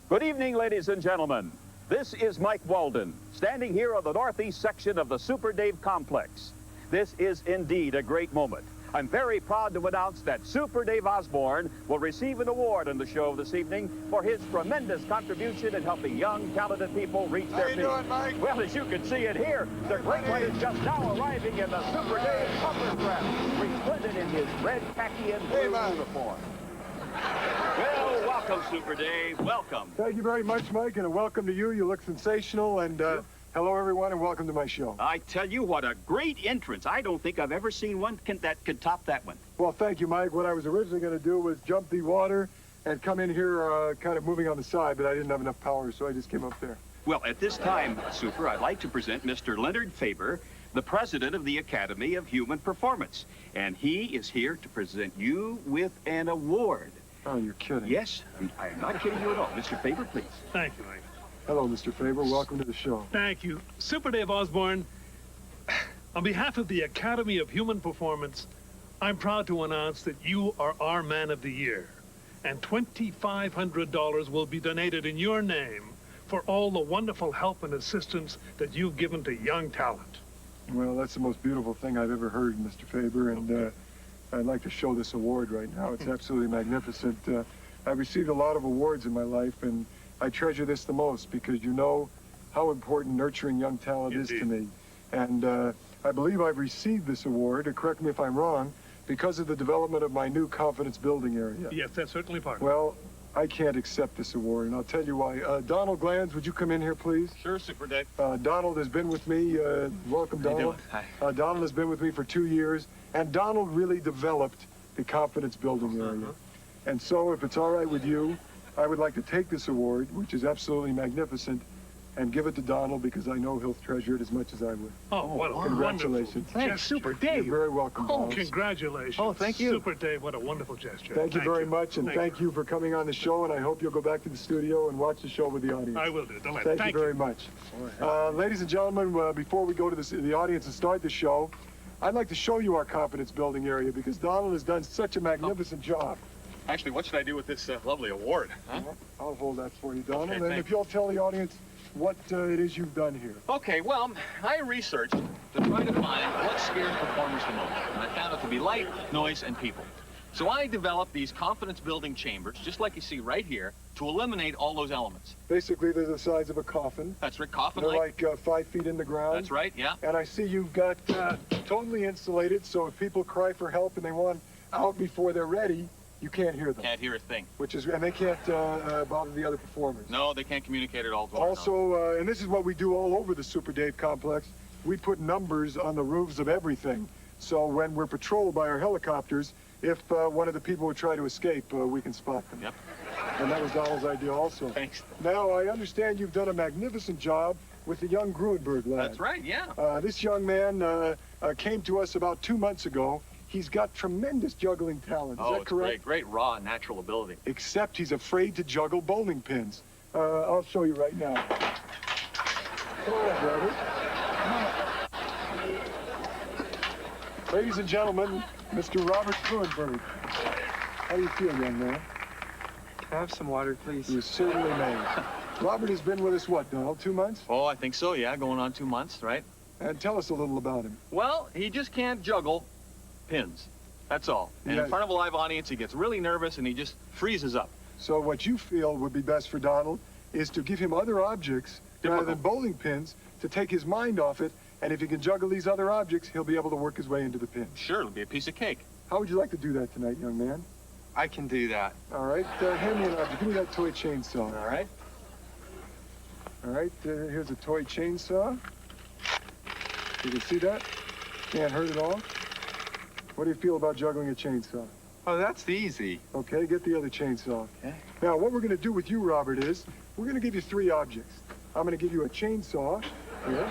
Good evening, ladies and gentlemen. This is Mike Walden, standing here on the northeast section of the Super Dave complex. This is indeed a great moment. I'm very proud to announce that Super Dave Osborne will receive an award on the show this evening for his tremendous contribution in helping young, talented people reach their peak. How you doing, Mike? Well, as you can see it here, the great one is just now arriving in the Super Dave cover dress, resplendent in his red khaki and blue uniform. Well, welcome, Super Dave. Welcome. Thank you very much, Mike, and a welcome to you. You look sensational, and hello, everyone, and welcome to my show. I tell you, what a great entrance. I don't think I've ever seen one that could top that one. Well, thank you, Mike. What I was originally going to do was jump the water and come in here kind of moving on the side, but I didn't have enough power, so I just came up there. Well, at this time, Super, I'd like to present Mr. Leonard Faber, the president of the Academy of Human Performance, and he is here to present you with an award. Oh, you're kidding. Yes, I'm not kidding you at all. Mr. Faber, please. Thank you, Mike. Hello, Mr. Faber. Welcome to the show. Thank you. Super Dave Osborne, on behalf of the Academy of Human Performance, I'm proud to announce that you are our Man of the Year, and $2,500 will be donated in your name for all the wonderful help and assistance that you've given to young talent. Well, that's the most beautiful thing I've ever heard, Mr. Faber, and I'd like to show this award right now. It's absolutely magnificent. I've received a lot of awards in my life, and I treasure this the most because you know how important nurturing young talent is to me. And I believe I've received this award, correct me if I'm wrong, because of the development of my new confidence building area. Yes, that's certainly part of it. Well, I can't accept this award, and I'll tell you why. Donald Glanz, would you come in here, please? Sure, Super Dave. Donald has been with me. Welcome, Donald. Hi. Donald has been with me for 2 years, and Donald really developed the confidence building area. And so, if it's all right with you, I would like to take this award, which is absolutely magnificent, and give it to Donald because I know he'll treasure it as much as I would. Oh, what a Congratulations. Thanks, Super Dave. You're very welcome, Oh, Donald. congratulations. Oh, thank you. Super Dave, what a wonderful gesture. Thank you very much, and thank you for coming on the show, and I hope you'll go back to the studio and watch the show with the audience. I will do. Delighted. Thank you very much. Ladies and gentlemen, before we go to the audience and start the show, I'd like to show you our confidence building area because Donald has done such a magnificent job. Actually, what should I do with this lovely award? Huh? I'll hold that for you, Donald. Okay, and if you'll tell the audience what it is you've done here. Okay, well, I researched to try to find what scares performers the most. And I found it to be light, noise, and people. So I developed these confidence-building chambers, just like you see right here, to eliminate all those elements. Basically, they're the size of a coffin. That's right, They're coffin-like. like 5 feet in the ground. That's right, yeah. And I see you've got totally insulated, so if people cry for help and they want out before they're ready, you can't hear them. Can't hear a thing. And they can't bother the other performers. No, they can't communicate at all. Also, and this is what we do all over the Super Dave complex, we put numbers on the roofs of everything. So when we're patrolled by our helicopters, if one of the people would try to escape, we can spot them. Yep. And that was Donald's idea also. Thanks. Now, I understand you've done a magnificent job with the young Gruenberg lad. That's right, yeah. This young man came to us about 2 months ago. He's got tremendous juggling talent. Is that correct? Great raw natural ability. Except he's afraid to juggle bowling pins. I'll show you right now. Hello, brother. Ladies and gentlemen, Mr. Robert Gruenberg. How do you feel, young man? Can I have some water, please? You certainly may. Robert has been with us, what, Donald, 2 months? Oh, I think so, yeah. Going on 2 months, right? And tell us a little about him. Well, he just can't juggle pins. That's all. And in front of a live audience, he gets really nervous and he just freezes up. So what you feel would be best for Donald is to give him other objects rather than bowling pins to take his mind off it, and if he can juggle these other objects, he'll be able to work his way into the pin. Sure, it'll be a piece of cake. How would you like to do that tonight, young man? I can do that. All right, hand me an object. Give me that toy chainsaw. All right. All right, here's a toy chainsaw. You can see that? Can't hurt at all. What do you feel about juggling a chainsaw? Oh, that's easy. Okay, get the other chainsaw. Okay. Now, what we're going to do with you, Robert, is we're going to give you 3 objects. I'm going to give you a chainsaw here.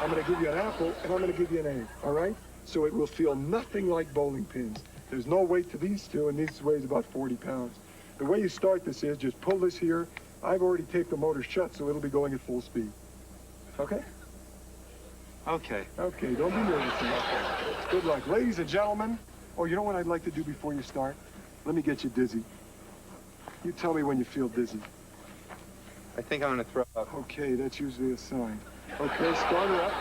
I'm going to give you an apple, and I'm going to give you an egg, all right? So it will feel nothing like bowling pins. There's no weight to these two, and these weighs about 40 pounds. The way you start this is just pull this here. I've already taped the motor shut, so it'll be going at full speed. Okay? Okay. Okay, don't be nervous enough. Good luck. Ladies and gentlemen, oh, you know what I'd like to do before you start? Let me get you dizzy. You tell me when you feel dizzy. I think I'm gonna throw up. Okay, that's usually a sign. Okay, start her up.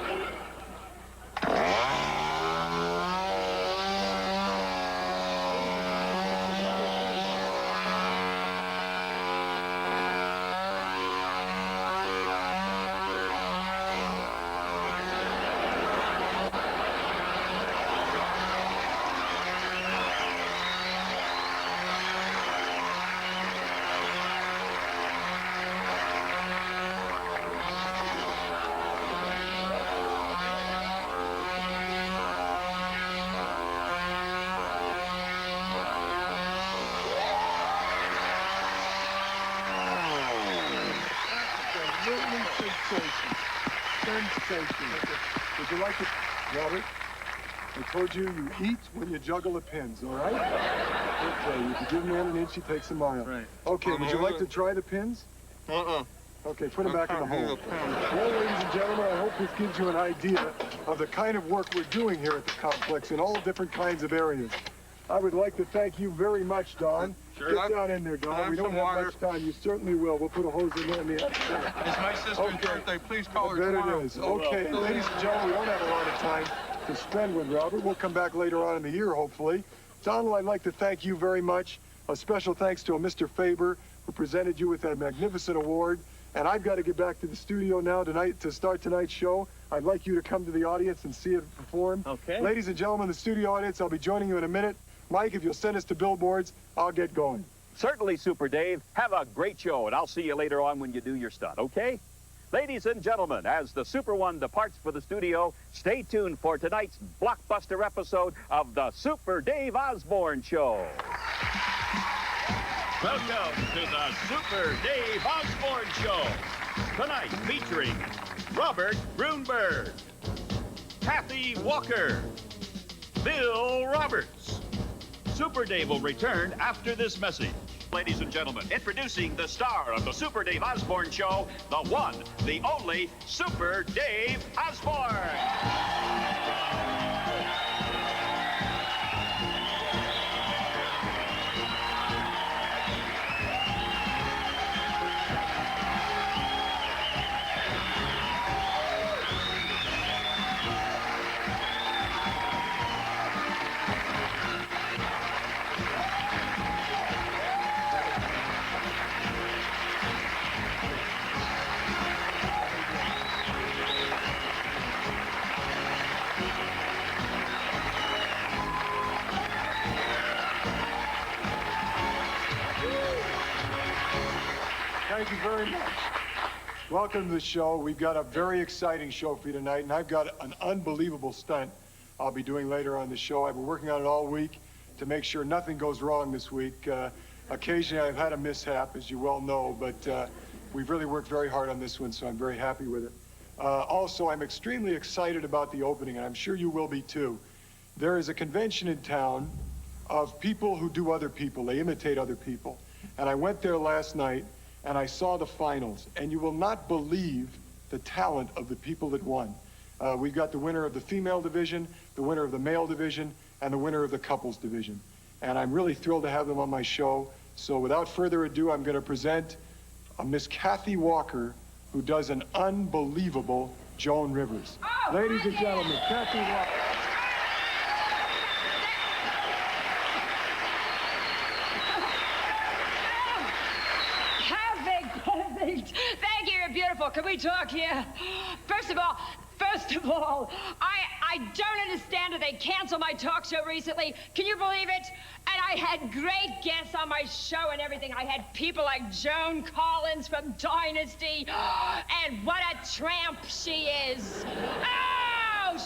Sensation. Would you like to, Robert? I told you, you eat when you juggle the pins, all right? Okay, if you give man an inch, he takes a mile. Right. Okay, would you like to try the pins? Okay, put them back in the hole. Well, ladies and gentlemen, I hope this gives you an idea of the kind of work we're doing here at the complex in all different kinds of areas. I would like to thank you very much, Don. Sure. Get down in there, Don. We don't have much time. You certainly will. We'll put a hose in there in the end. It's my sister's birthday. Please call I her bet tomorrow. it is. Okay, ladies and gentlemen, we don't have a lot of time to spend with Robert. We'll come back later on in the year, hopefully. Donald, I'd like to thank you very much. A special thanks to Mr. Faber, who presented you with that magnificent award. And I've got to get back to the studio now tonight to start tonight's show. I'd like you to come to the audience and see it perform. Okay. Ladies and gentlemen, the studio audience, I'll be joining you in a minute. Mike, if you'll send us to billboards, I'll get going. Certainly, Super Dave. Have a great show, and I'll see you later on when you do your stunt, okay? Ladies and gentlemen, as the Super One departs for the studio, stay tuned for tonight's blockbuster episode of the Super Dave Osborne Show. Welcome to the Super Dave Osborne Show. Tonight featuring Robert Grunberg, Kathy Walker, Bill Roberts. Super Dave will return after this message. Ladies and gentlemen, introducing the star of the Super Dave Osborne Show, the one, the only Super Dave Osborne. Thank you very much. Welcome to the show. We've got a very exciting show for you tonight, and I've got an unbelievable stunt I'll be doing later on the show. I've been working on it all week to make sure nothing goes wrong this week. Occasionally I've had a mishap, as you well know, but we've really worked very hard on this one, so I'm very happy with it. Also, I'm extremely excited about the opening, and I'm sure you will be too. There is a convention in town of people who do other people. They imitate other people. And I went there last night, and I saw the finals, and you will not believe the talent of the people that won. We've got the winner of the female division, the winner of the male division, and the winner of the couples division. And I'm really thrilled to have them on my show. So without further ado, I'm going to present Miss Kathy Walker, who does an unbelievable Joan Rivers. Oh, Ladies and gentlemen, Kathy Walker. Perfect. Thank you, you're beautiful. Can we talk here? First of all, I don't understand it. They canceled my talk show recently. Can you believe it? And I had great guests on my show and everything. I had people like Joan Collins from Dynasty. And what a tramp she is. Oh,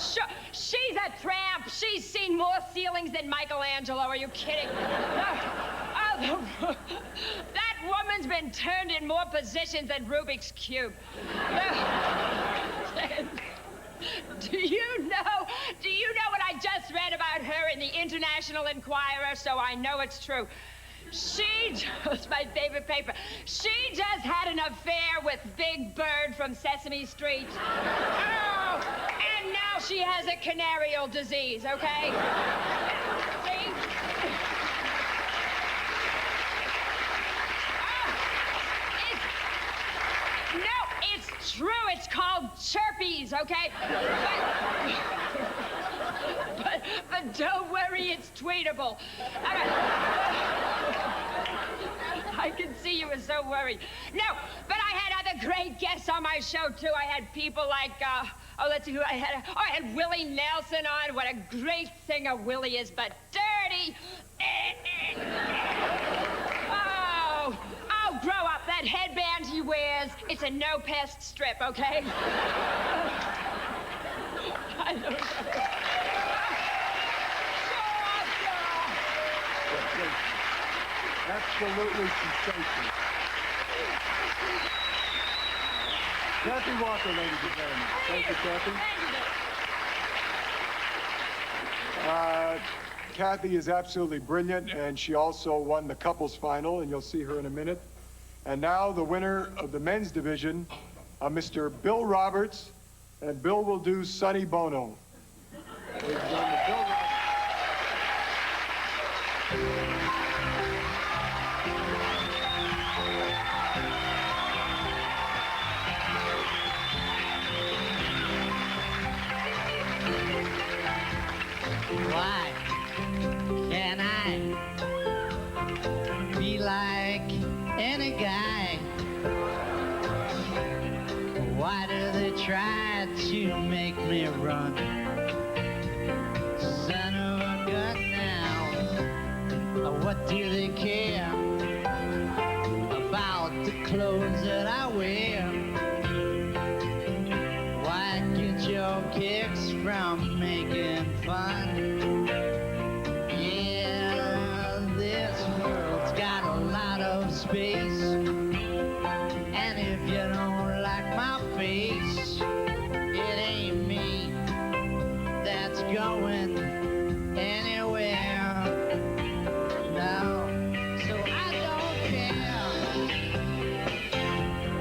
she's a tramp. She's seen more ceilings than Michelangelo. Are you kidding? That woman's been turned in more positions than Rubik's Cube. Do you know what I just read about her in the International Enquirer? So I know it's true. It's my favorite paper. She just had an affair with Big Bird from Sesame Street. Oh, and now she has a canarial disease, okay? See? it's called chirpies, okay? But don't worry, it's tweetable. I can see you were so worried. No, but I had other great guests on my show, too. I had people like, let's see who I had. I had Willie Nelson on. What a great singer Willie is, but dirty. Oh, grow up. That headband he wears, it's a no-pest strip, okay? I don't know. Absolutely sensational. Kathy Walker, ladies and gentlemen. Thank you, Kathy. Kathy is absolutely brilliant, and she also won the couples final, and you'll see her in a minute. And now the winner of the men's division, Mr. Bill Roberts, and Bill will do Sonny Bono. Ladies and gentlemen, Bill Roberts. Why can't I be like any guy? Why do they try to make me run? Son of a gun now. What do they care about the clothes that I wear? Why get your kicks from making fun? Space, and if you don't like my face, it ain't me that's going anywhere. No, so I don't care.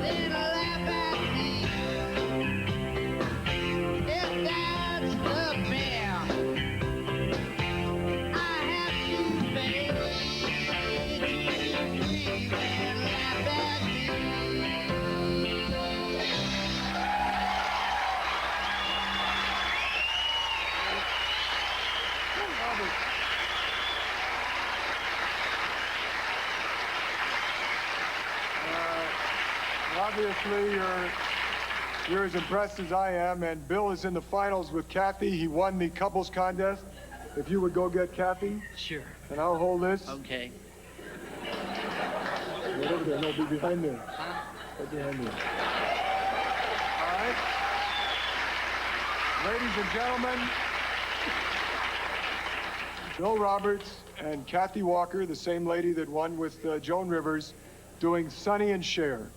They laugh at me if that's the bear. I have to face. Obviously, you're as impressed as I am, and Bill is in the finals with Kathy. He won the couples contest. If you would go get Kathy. Sure. And I'll hold this. Okay. Get over there. No, be behind there. Right behind there. All right. Ladies and gentlemen, Bill Roberts and Kathy Walker, the same lady that won with Joan Rivers, doing Sonny and Cher.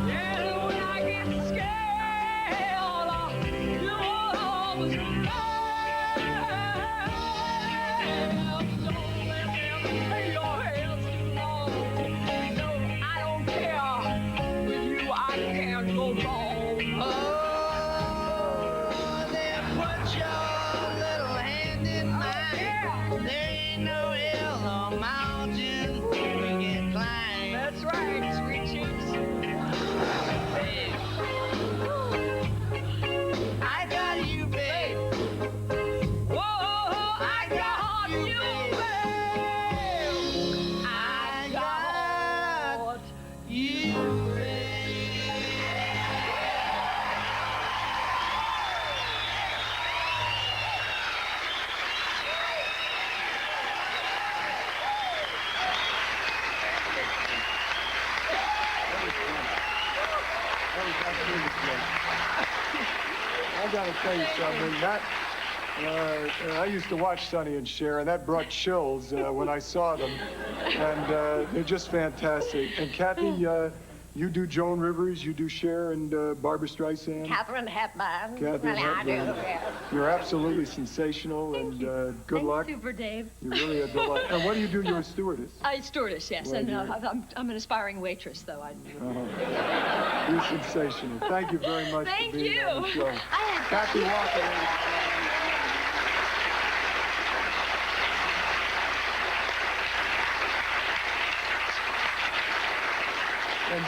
Yeah, when I get scared, I gotta tell you something. I used to watch Sonny and Cher, and that brought chills when I saw them. And they're just fantastic. And Kathy, you do Joan Rivers, you do Cher and Barbra Streisand. Catherine Hepburn. Catherine I do, Hepburn. yes. You're absolutely sensational, and good luck. Super Dave. You're really a delight. And what do you do? You're a stewardess. Stewardess, yes. Well, And you're- I'm an aspiring waitress, though. You're sensational. Thank you very much Thank for being on the you. show. Kathy Walker, ladies and gentlemen. And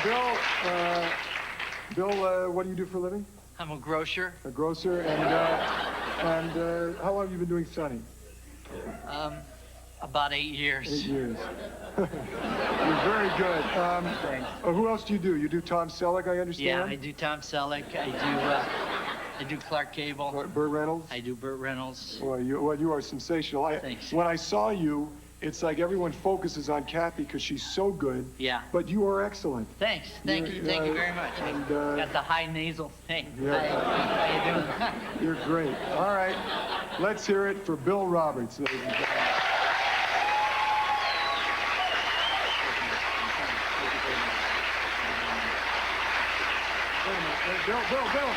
Bill, what do you do for a living? I'm a grocer. A grocer. And how long have you been doing Sonny? About 8 years. 8 years. You're very good. Thanks. Who else do you do? You do Tom Selleck, I understand? Yeah, I do Tom Selleck. I do Clark Gable. Burt Reynolds? I do Burt Reynolds. Well, you are sensational. Thanks. When I saw you, it's like everyone focuses on Kathy because she's so good. Yeah. But you are excellent. Thank you very much. And, Got the high nasal thing. Yeah. How you doing? You're great. All right. Let's hear it for Bill Roberts, ladies and gentlemen. Wait a minute. Bill. Come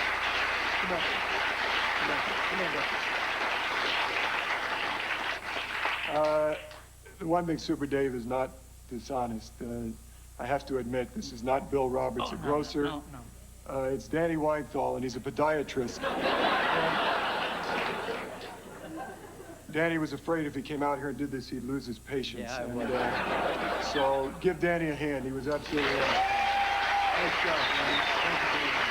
on. The one thing Super Dave is not dishonest. I have to admit, this is not Bill Roberts, a grocer. No. It's Danny Weinthal, and he's a podiatrist. Danny was afraid if he came out here and did this, he'd lose his patience. Yeah, I and, would. so give Danny a hand. He was absolutely nice job, man. Thank you very much.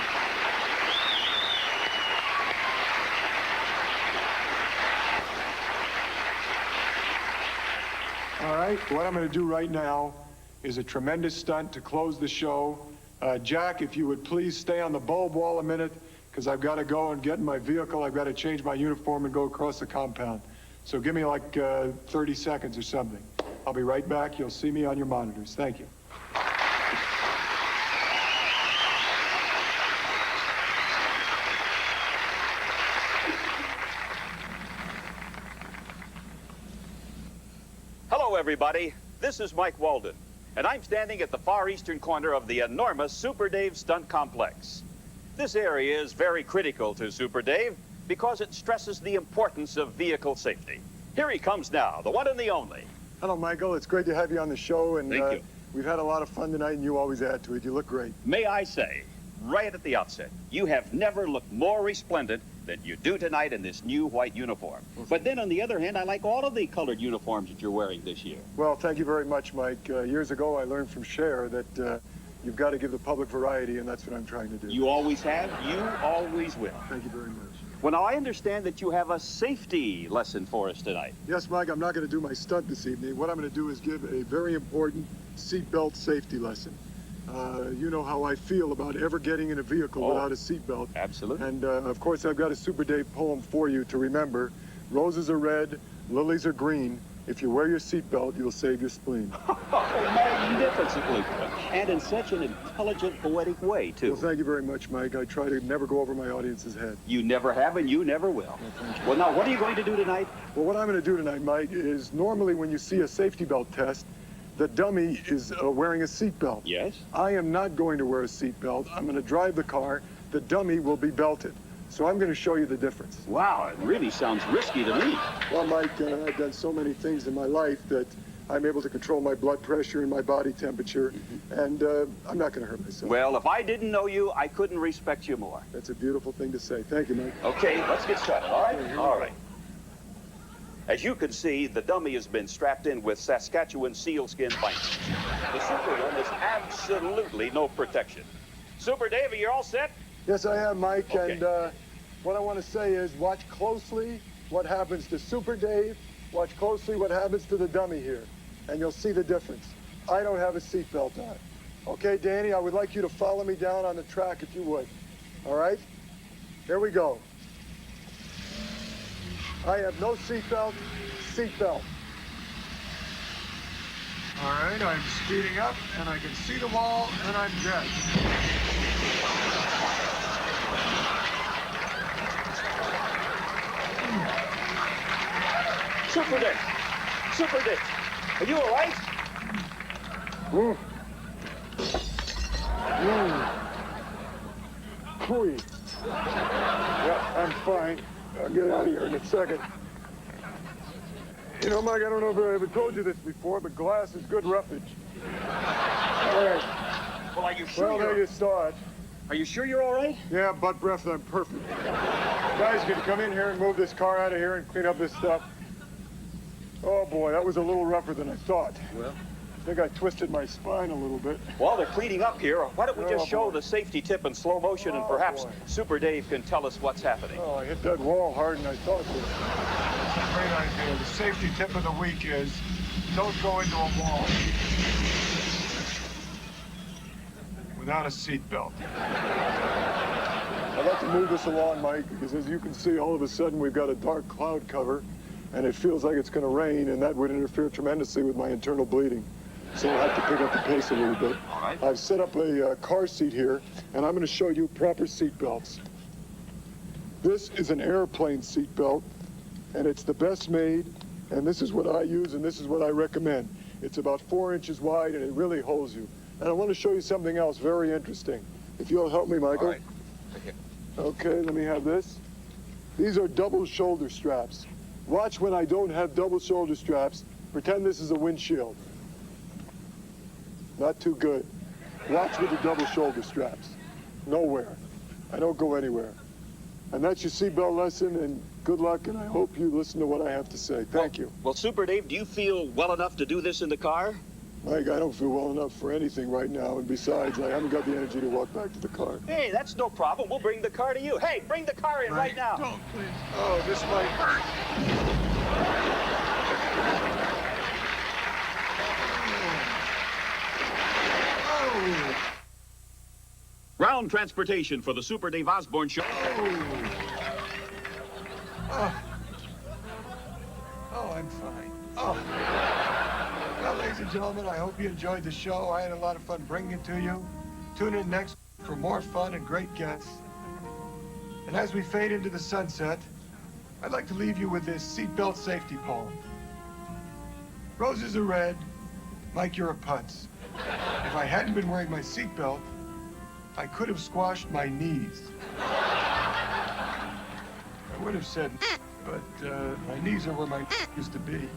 All right, what I'm going to do right now is a tremendous stunt to close the show. Jack, if you would please stay on the bulb wall a minute, because I've got to go and get in my vehicle. I've got to change my uniform and go across the compound. So give me like 30 seconds or something. I'll be right back. You'll see me on your monitors. Thank you. Hello, everybody. This is Mike Walden, and I'm standing at the far eastern corner of the enormous Super Dave Stunt Complex. This area is very critical to Super Dave because it stresses the importance of vehicle safety. Here he comes now, the one and the only. Hello, Michael. It's great to have you on the show. And Thank you. We've had a lot of fun tonight, and you always add to it. You look great. May I say, right at the outset, you have never looked more resplendent than you do tonight in this new white uniform. But then, on the other hand, I like all of the colored uniforms that you're wearing this year. Well, thank you very much, Mike. Years ago, I learned from Cher that you've got to give the public variety, and that's what I'm trying to do. You always have, you always will. Thank you very much. Well, now, I understand that you have a safety lesson for us tonight. Yes, Mike, I'm not going to do my stunt this evening. What I'm going to do is give a very important seatbelt safety lesson. You know how I feel about ever getting in a vehicle without a seatbelt. Absolutely. And, of course, I've got a Super Dave poem for you to remember. Roses are red, lilies are green. If you wear your seatbelt, you'll save your spleen. Magnificently put. And in such an intelligent, poetic way, too. Well, thank you very much, Mike. I try to never go over my audience's head. You never have, and you never will. thank you. Well, now, what are you going to do tonight? Well, what I'm going to do tonight, Mike, is normally when you see a safety belt test, the dummy is wearing a seatbelt. Yes? I am not going to wear a seatbelt. I'm going to drive the car. The dummy will be belted. So I'm going to show you the difference. Wow, it really sounds risky to me. Well, Mike, I've done so many things in my life that I'm able to control my blood pressure and my body temperature, and I'm not going to hurt myself. Well, if I didn't know you, I couldn't respect you more. That's a beautiful thing to say. Thank you, Mike. Okay, let's get started, all right? All right. As you can see, the dummy has been strapped in with Saskatchewan sealskin bindings. The Super one has absolutely no protection. Super Dave, are you all set? Yes, I am, Mike, Okay. and what I want to say is watch closely what happens to Super Dave, watch closely what happens to the dummy here, and you'll see the difference. I don't have a seatbelt on. Okay, Danny, I would like you to follow me down on the track if you would. All right? Here we go. I have no seatbelt, seatbelt. All right, I'm speeding up, and I can see the wall, and I'm dead. Super Dave, are you all right? Whoa. Whew. Yeah, I'm fine. I'll get out of here in a second. You know, Mike, I don't know if I ever told you this before, but glass is good roughage. All right. Well, are you sure Well, there you saw it. Are you sure you're all right? Yeah, butt breath, I'm perfect. Guys, can you come in here and move this car out of here and clean up this stuff? Oh, boy, that was a little rougher than I thought. Well, I think I twisted my spine a little bit. while they're cleaning up here, why don't we just Oh, show boy. the safety tip in slow motion, and Oh, perhaps boy. Super Dave can tell us what's happening. Oh, I hit that wall hard and I thought so. Great idea. The safety tip of the week is don't go into a wall without a seatbelt. I'd like to move this along, Mike, because as you can see, all of a sudden we've got a dark cloud cover and it feels like it's going to rain, and that would interfere tremendously with my internal bleeding. So I'll have to pick up the pace a little bit. All right. I've set up a car seat here, and I'm going to show you proper seat belts. This is an airplane seat belt, and it's the best made, and this is what I use, and this is what I recommend. It's about 4 inches wide, and it really holds you. And I want to show you something else very interesting. If you'll help me, Michael. All right. Right here. Okay, let me have this. These are double shoulder straps. Watch when I don't have double shoulder straps. Pretend this is a windshield. Not too good. Watch with the double shoulder straps. Nowhere. I don't go anywhere. And that's your seatbelt lesson, and good luck, and I hope you listen to what I have to say. Thank you. Well, Super Dave, do you feel well enough to do this in the car? Mike, I don't feel well enough for anything right now, and besides, I haven't got the energy to walk back to the car. Hey, that's no problem. We'll bring the car to you. Hey, bring the car in right now. Don't, please. Oh, this might hurt. Ground transportation for the Super Dave Osborne show. Oh, I'm fine. Oh. Well, ladies and gentlemen, I hope you enjoyed the show. I had a lot of fun bringing it to you. Tune in next for more fun and great guests. And as we fade into the sunset, I'd like to leave you with this seatbelt safety poem. Roses are red, Mike, you're a putz. If I hadn't been wearing my seatbelt, I could have squashed my knees. I would have said, but my knees are where my used to be.